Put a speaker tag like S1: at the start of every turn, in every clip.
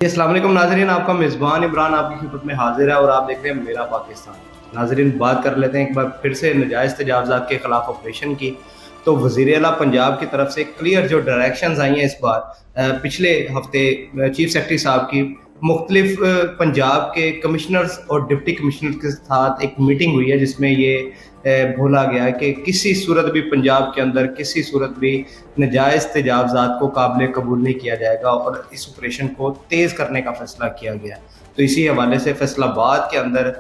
S1: अस्सलाम वालेकुम नाजरीन, आपका मेज़बान इमरान आपकी खिदमत में हाजिर है और आप देख रहे हैं मेरा पाकिस्तान। नाजरीन, बात कर लेते हैं एक बार फिर से नजायज़ तजावज़ात के ख़िलाफ़ ऑपरेशन की। तो वज़ीर आला पंजाब की तरफ से क्लियर जो डायरेक्शंस आई हैं इस बार, पिछले हफ्ते चीफ सेक्रेटरी साहब की मुख्तलिफ पंजाब के कमिश्नर्स और डिप्टी कमिश्नर के साथ एक मीटिंग हुई है, जिसमें ये बोला गया है कि किसी सूरत भी पंजाब के अंदर किसी सूरत भी नजायज़ तजावज़ात को काबिल कबूल नहीं किया जाएगा और इस ऑपरेशन को तेज़ करने का फैसला किया गया है। तो इसी हवाले से फैसलाबाद के अंदर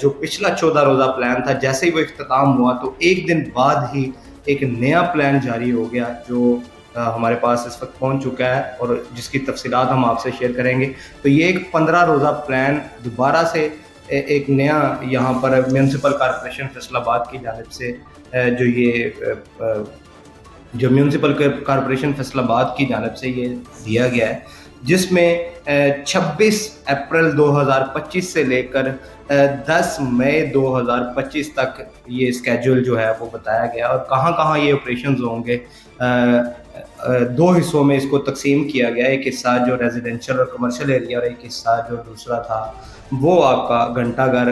S1: जो पिछला 14 रोज़ा प्लान था, जैसे ही वो इख्तिताम हुआ तो एक दिन बाद ही एक नया प्लान जारी हो गया, जो हमारे पास इस वक्त पहुंच चुका है और जिसकी तफसीलात हम आपसे शेयर करेंगे। तो ये एक 15 रोज़ा प्लान दोबारा से एक नया यहाँ पर म्यूनसिपल कॉरपोरेशन फैसलाबाद की जानिब से जो म्यूनसिपल कॉरपोरेशन फैसलाबाद की जानिब से ये दिया गया है, जिसमें 26 अप्रैल 2025 से लेकर 10 मई 2025 तक ये स्केड्यूल जो है वो बताया गया और कहाँ कहाँ ये ऑपरेशंस होंगे। दो हिस्सों में इसको तकसीम किया गया, एक हिस्सा जो रेजिडेंशियल और कमर्शियल एरिया और एक हिस्सा जो दूसरा था वो आपका घंटाघर,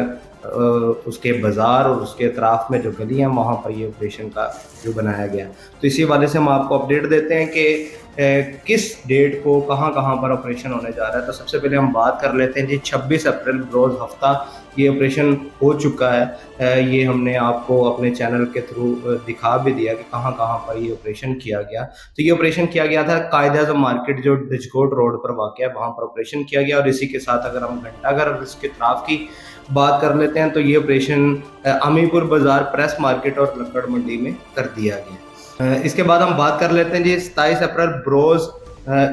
S1: उसके बाज़ार और उसके अतराफ़ में जो गली हैं वहाँ पर ये ऑपरेशन का जो बनाया गया। तो इसी वाले से हम आपको अपडेट देते हैं कि किस डेट को कहाँ कहाँ पर ऑपरेशन होने जा रहा है। तो सबसे पहले हम बात कर लेते हैं जी, 26 अप्रैल रोज़ हफ्ता ये ऑपरेशन हो चुका है। ये हमने आपको अपने चैनल के थ्रू दिखा भी दिया कि कहाँ कहाँ पर ये ऑपरेशन किया गया। तो ये ऑपरेशन किया गया था कायद-ए-आज़म मार्केट जो डिजकोट रोड पर वाक़ है, वहाँ पर ऑपरेशन किया गया। और इसी के साथ अगर हम घंटाघर और इसके अतराफ़ की बात कर लेते हैं तो ये ऑपरेशन अमीपुर बाज़ार, प्रेस मार्केट और लक्कड़ मंडी में कर दिया गया। इसके बाद हम बात कर लेते हैं जी 27 अप्रैल बरोज़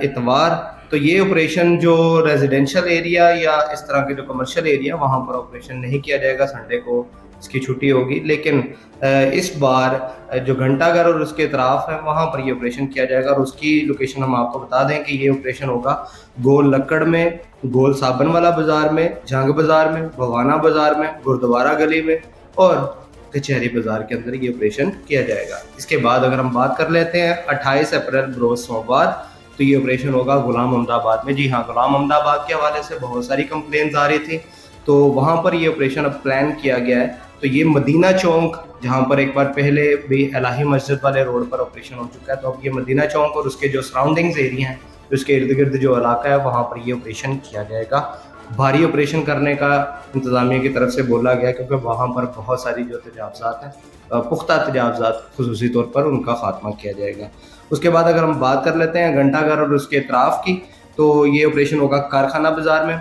S1: इतवार। तो ये ऑपरेशन जो रेजिडेंशियल एरिया या इस तरह के जो कमर्शियल एरिया वहाँ पर ऑपरेशन नहीं किया जाएगा, संडे को इसकी छुट्टी होगी। लेकिन इस बार जो घंटाघर और उसके अतराफ़ है वहाँ पर ये ऑपरेशन किया जाएगा और उसकी लोकेशन हम आपको बता दें कि ये ऑपरेशन होगा गोल लक्कड़ में, गोल साबन वाला बाज़ार में, जंग बाज़ार में, भवाना बाज़ार में, गुरुद्वारा गली में और कचहरी बाज़ार के अंदर ये ऑपरेशन किया जाएगा। इसके बाद अगर हम बात कर लेते हैं 28 अप्रैल बरोज़ सोमवार, तो ये ऑपरेशन होगा गुलाम अहमदाबाद में। जी हाँ, गुलाम अहमदाबाद के हवाले से बहुत सारी कंप्लेंट्स आ रही थी, तो वहाँ पर ये ऑपरेशन अब प्लान किया गया है। तो ये मदीना चौक, जहाँ पर एक बार पहले भी इलाही मस्जिद वाले रोड पर ऑपरेशन हो चुका है, तो अब ये मदीना चौक और उसके जो सराउंडिंग्स एरिया हैं, उसके इर्द गिर्द जो इलाका है वहाँ पर ये ऑपरेशन किया जाएगा। भारी ऑपरेशन करने का इंतज़ामिया की तरफ से बोला गया, क्योंकि वहाँ पर बहुत सारी जो तजावज़ात हैं, पुख्ता तजावज़ात खुसूसी तौर पर उनका खात्मा किया जाएगा। उसके बाद अगर हम बात कर लेते हैं घंटाघर और उसके अतराफ़ की, तो ये ऑपरेशन होगा कारखाना बाज़ार में,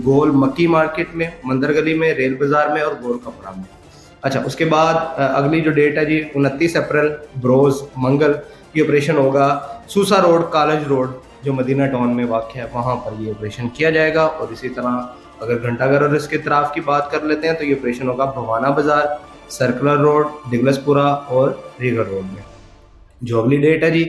S1: गोल मक्की मार्केट में, मंदिर गली में, रेल बाज़ार में और गोल कपड़ा में। अच्छा, उसके बाद अगली जो डेट है जी 29 अप्रैल बरोज़ मंगल, ये ऑपरेशन होगा सूसा रोड, कॉलेज रोड जो मदीना टाउन में वाक़ है, वहाँ पर ये ऑपरेशन किया जाएगा। और इसी तरह अगर घंटाघर और इसके अतराफ़ की बात कर लेते हैं तो ये ऑपरेशन होगा भवाना बाज़ार, सर्कुलर रोड, डिगलसपुरा और रीगर रोड में। जो अगली डेट है जी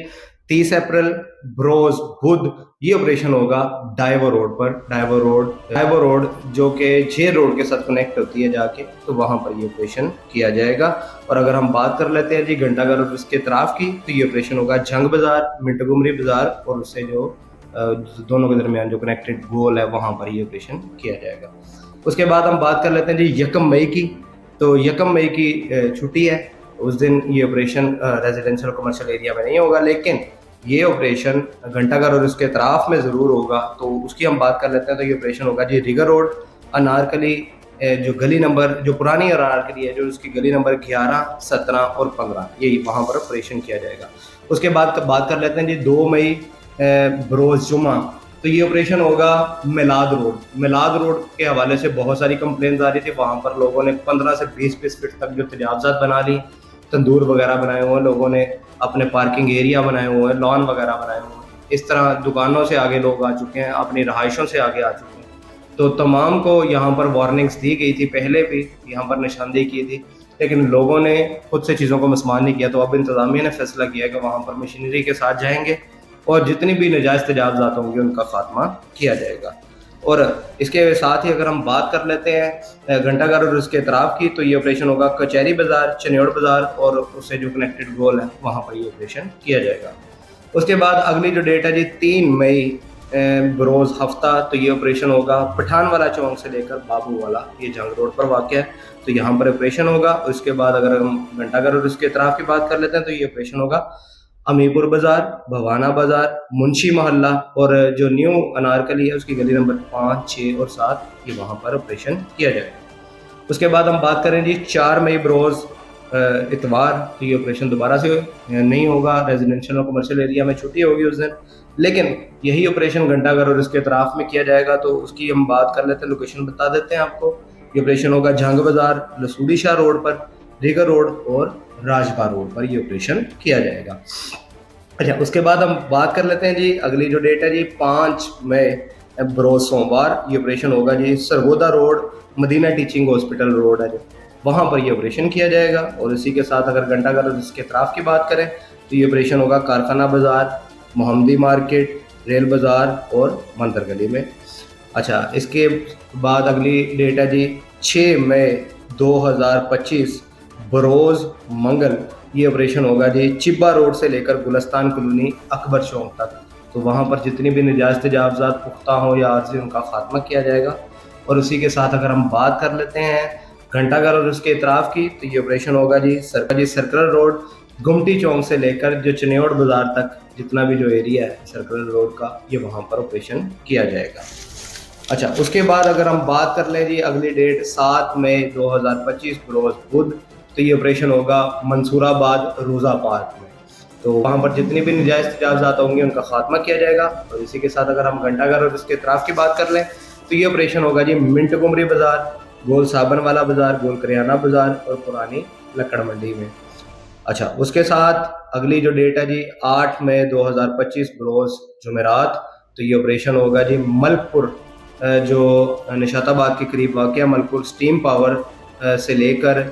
S1: 30 अप्रैल बरोज़ बुध, ये ऑपरेशन होगा डाइवर रोड पर। डाइवर रोड जो कि जे रोड के साथ कनेक्ट होती है जाके, तो वहाँ पर ये ऑपरेशन किया जाएगा। और अगर हम बात कर लेते हैं जी घंटाघर और उसके अतराफ़ की, तो ये ऑपरेशन होगा जंग बाज़ार, मिंटोगमरी बाज़ार और उससे जो दोनों के दरमियान जो कनेक्टेड गोल है वहाँ पर ये ऑपरेशन किया जाएगा। उसके बाद हम बात कर लेते हैं जी 1 मई की। तो 1 मई की छुट्टी है, उस दिन ये ऑपरेशन रेजिडेंशियल कमर्शियल एरिया में नहीं होगा, लेकिन ये ऑपरेशन घंटाघर और उसके अतराफ़ में ज़रूर होगा। तो उसकी हम बात कर लेते हैं। तो ये ऑपरेशन होगा जी रीगर रोड, अनारकली, जो गली नंबर, जो पुरानी अनारकली है, जो उसकी गली नंबर 11, 17 और 15, ये वहाँ पर ऑपरेशन किया जाएगा। उसके बाद बात कर लेते हैं जी 2 मई बरोज़ जुमा, तो ये ऑपरेशन होगा मिलाद रोड के हवाले से बहुत सारी कंप्लेंट्स आ रही थी। वहाँ पर लोगों ने 15 से 20 फीट तक जो तजावज़ात बना ली, तंदूर वगैरह बनाए हुए हैं, लोगों ने अपने पार्किंग एरिया बनाए हुए हैं, लॉन वगैरह बनाए हुए हैं। इस तरह दुकानों से आगे लोग आ चुके हैं, अपनी रहायशों से आगे आ चुके हैं। तो तमाम को यहाँ पर वार्निंग्स दी गई थी, पहले भी यहाँ पर निशानदेही की थी, लेकिन लोगों ने खुद से चीज़ों को मसमान नहीं किया। तो अब इंतज़ामिया ने फैसला किया कि वहाँ पर मशीनरी के साथ जाएंगे और जितनी भी नाजायज़ तजावज़ात होंगे उनका खात्मा किया जाएगा। और इसके साथ ही अगर हम बात कर लेते हैं घंटाघर और उसके अतराफ़ की, तो ये ऑपरेशन होगा कचहरी बाज़ार, चन्योड़ बाज़ार और उससे जो कनेक्टेड गोल है वहाँ पर ये ऑपरेशन किया जाएगा। उसके बाद अगली जो डेट है जी 3 मई बरोज़ हफ्ता, तो ये ऑपरेशन होगा पठान वाला चौक से लेकर बाबू वाला, ये जंग रोड पर वाक़ है, तो यहाँ पर ऑपरेशन होगा। उसके बाद अगर हम घंटाघर और उसके अतराफ़ की बात कर लेते हैं तो ये ऑपरेशन होगा अमीपुर बाज़ार, भवाना बाज़ार, मुंशी मोहल्ला और जो न्यू अनारकली है उसकी गली नंबर 5, 6 और 7, ये वहाँ पर ऑपरेशन किया जाएगा। उसके बाद हम बात करें जी 4 मई बरोज़ इतवार, तो ये ऑपरेशन दोबारा से नहीं होगा, रेजिडेंशियल और कमर्शियल एरिया में छुट्टी होगी उस दिन, लेकिन यही ऑपरेशन घंटाघर और इसके अतराफ़ में किया जाएगा। तो उसकी हम बात कर लेते हैं, लोकेशन बता देते हैं आपको। ये ऑपरेशन होगा जंग बाज़ार, लसूड़ी शाह रोड पर, रीगर रोड और राजबाग रोड पर ये ऑपरेशन किया जाएगा। अच्छा, उसके बाद हम बात कर लेते हैं जी अगली जो डेट है जी 5 मई बरोज़ सोमवार, ये ऑपरेशन होगा जी Sargodha road, Madina teaching hospital road है जो, वहाँ पर ये ऑपरेशन किया जाएगा। और इसी के साथ अगर घंटाघर और इसके अतराफ़ की बात करें तो ये ऑपरेशन होगा कारखाना बाज़ार, मोहम्मदी मार्केट, रेल बाज़ार और मंतर गली में। अच्छा, इसके बाद अगली डेट है जी 6 मई 2025 बरोज़ मंगल, ये ऑपरेशन होगा जी चिब्बा रोड से लेकर गुलस्तान कॉलोनी अकबर चौक तक। तो वहाँ पर जितनी भी नाजायज़ तजावज़ात पुख्ता हों या आर्जी, उनका खात्मा किया जाएगा। और उसी के साथ अगर हम बात कर लेते हैं घंटाघर और उसके अतराफ़ की, तो ये ऑपरेशन होगा जी सर्कल रोड, गुमटी चौक से लेकर जो चनेौड़ बाज़ार तक जितना भी जो एरिया है सर्कल रोड का, ये वहाँ पर ऑपरेशन किया जाएगा। अच्छा, उसके बाद अगर हम बात कर लें जी अगली डेट 7 मई 2025 बरोज़ बुध, तो ये ऑपरेशन होगा मंसूराबाद रोज़ा पार्क में। तो वहाँ पर जितनी भी नाजायज़ तजावज़ात होंगे उनका खात्मा किया जाएगा। और इसी के साथ अगर हम घंटाघर और उसके अतराफ़ की बात कर लें तो ये ऑपरेशन होगा जी मिंट गुमरी बाज़ार, गोल साबन वाला बाज़ार, गोल करियाना बाज़ार और पुरानी लक्कड़ मंडी में। अच्छा, उसके साथ अगली जो डेट है जी 8 मई 2025 बरोज़ जुमेरात, तो ये ऑपरेशन होगा जी मलकपुर, जो निशाताबाद के करीब वाक़ है, मलकपुर स्टीम पावर से लेकर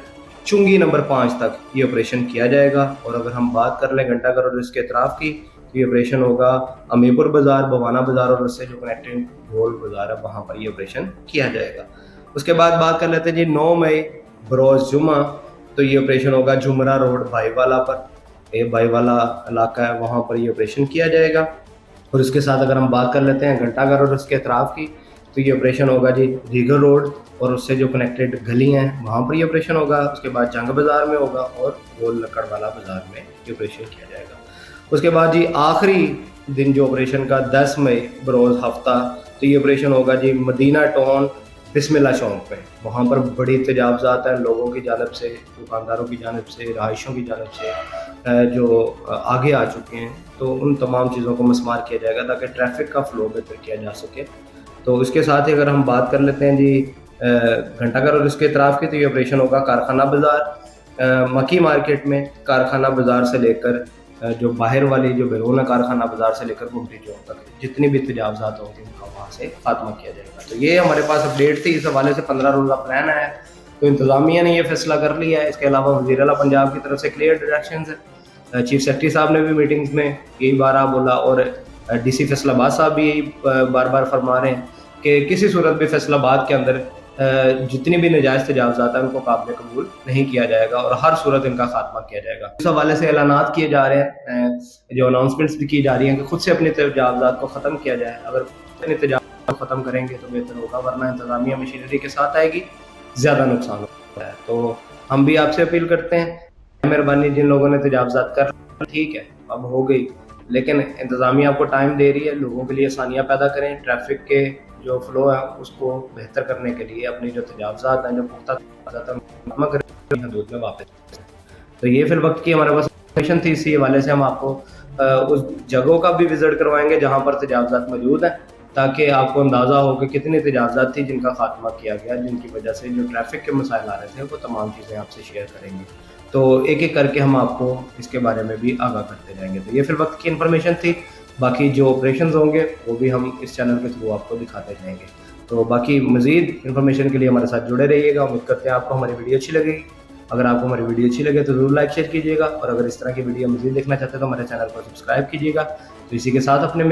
S1: चुंगी नंबर 5 तक ये ऑपरेशन किया जाएगा। और अगर हम बात कर लें घंटाघर और इसके अतराफ़ की, तो ये ऑपरेशन होगा अमीपुर बाज़ार, भवाना बाज़ार और उससे जो कनेक्टिंग गोल बाज़ार है वहाँ पर ये ऑपरेशन किया जाएगा। उसके बाद बात कर लेते हैं जी 9 मई बरोज़ जुमा, तो ये ऑपरेशन होगा जुमरा रोड भाईवाला पर, ये भाईवाला इलाका है, वहाँ पर ये ऑपरेशन किया जाएगा। और इसके साथ अगर हम बात कर लेते हैं घंटाघर और उसके अतराफ़ की, तो ये ऑपरेशन होगा जी रीगर रोड और उससे जो कनेक्टेड गली हैं वहाँ पर ये ऑपरेशन होगा। उसके बाद जंग बाज़ार में होगा और गोल लक्कड़ वाला बाज़ार में ये ऑपरेशन किया जाएगा। उसके बाद जी आखिरी दिन जो ऑपरेशन का 10 मई बरोज़ हफ्ता, तो ये ऑपरेशन होगा जी मदीना टाउन बिस्मिल्लाह चौक पे। वहाँ पर बड़ी तजावज़ात हैं लोगों की जानिब से, दुकानदारों की जानिब से, रहायशों की जानिब से जो आगे आ चुके हैं, तो उन तमाम चीज़ों को मस्मार किया जाएगा ताकि ट्रैफिक का फ़्लो बेहतर किया जा सके। तो इसके साथ ही अगर हम बात कर लेते हैं जी घंटाघर और इसके अतराफ़ की, तो ये ऑपरेशन होगा कारखाना बाज़ार, मक्की मार्केट में, कारखाना बाज़ार से लेकर जो बाहर वाली जो बैरून है कारखाना बाज़ार से लेकर गुमटी चौक तक जितनी भी तजावज़ात होंगी उनका वहाँ से खात्मा किया जाएगा। तो ये हमारे पास अपडेट थी, इस हवाले से 15 रोज़ा प्लान है। तो इंतज़ामिया ने ये फैसला कर लिया है। इसके अलावा वज़ीर आला पंजाब की तरफ से क्लियर डायरेक्शंस है। चीफ सेक्रेटरी साहब ने भी मीटिंग्स में यही बारहा बोला और DC फैसलाबाद साहब भी यही बार बार फरमा रहे हैं कि किसी सूरत भी फैसलाबाद के अंदर जितनी भी नाजायज़ तजावज़ात हैं उनको काबिल कबूल नहीं किया जाएगा और हर सूरत इनका खात्मा किया जाएगा। इस हवाले से ऐलानात किए जा रहे हैं, जो अनाउंसमेंट्स भी की जा रही हैं कि खुद से अपने तजावज़ात को ख़त्म किया जाए। अगर अपने तजावज़ात को ख़त्म करेंगे तो बेहतर होगा, वरना इंतज़ामिया मशीनरी के साथ आएगी, ज़्यादा नुकसान होता है। तो हम भी आपसे अपील करते हैं, मेहरबानी जिन लोगों ने तजावज़ात कर, ठीक है अब हो गई, लेकिन इंतज़ामिया आपको टाइम दे रही है, लोगों के लिए आसानियाँ पैदा करें, ट्रैफिक के जो फ्लो है उसको बेहतर करने के लिए अपनी जो तजावज़ात हैं, जो पुख्ता करें हदूद में वापस। तो ये फिर वक्त की हमारे पास इंफॉर्मेशन थी। इसी हवाले से हम आपको उस जगहों का भी विज़िट करवाएंगे जहाँ पर तजावज़ात मौजूद हैं, ताकि आपको अंदाज़ा हो कि कितनी तजावज़ात थी जिनका खात्मा किया गया, जिनकी वजह से जो ट्रैफिक के मसाइल आ रहे थे वो तमाम चीज़ें आपसे शेयर करेंगे। तो एक एक करके हम आपको इसके बारे में भी आगाह करते जाएंगे। तो ये फिर वक्त की इन्फॉर्मेशन थी, बाकी जो ऑपरेशंस होंगे वो भी हम इस चैनल के थ्रू आपको दिखाते जाएंगे। तो बाकी मज़ीद इन्फॉर्मेशन के लिए हमारे साथ जुड़े रहिएगा। उम्मीद करते हैं आपको हमारी वीडियो अच्छी लगेगी। अगर आपको हमारी वीडियो अच्छी लगे तो ज़रूर लाइक शेयर कीजिएगा और अगर इस तरह की वीडियो मज़ीद देखना चाहते हैं तो हमारे चैनल को सब्सक्राइब कीजिएगा। तो इसी के साथ अपने